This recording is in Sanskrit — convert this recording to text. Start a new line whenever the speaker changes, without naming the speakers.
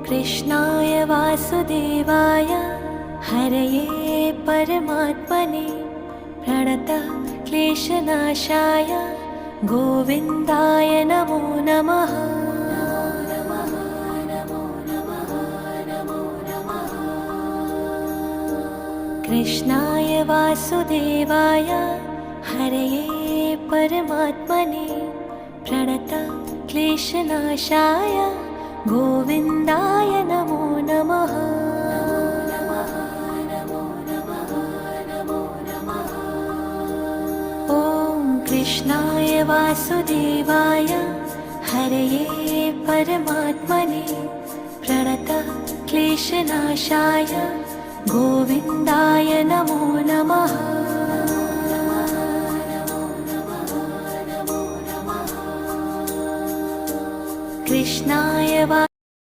कृष्णाय वासुदेवाय हरये परमात्मने प्रणतः क्लेशनाशाय गोविन्दाय नमो नमः। कृष्णाय वासुदेवाय हरये परमात्मने प्रणतः क्लेशनाशाय गोविन्दाय नमो नमः। ॐ कृष्णाय वासुदेवाय हरये परमात्मने प्रणतः क्लेशनाशाय गोविन्दाय नमो नमः। कृष्णाय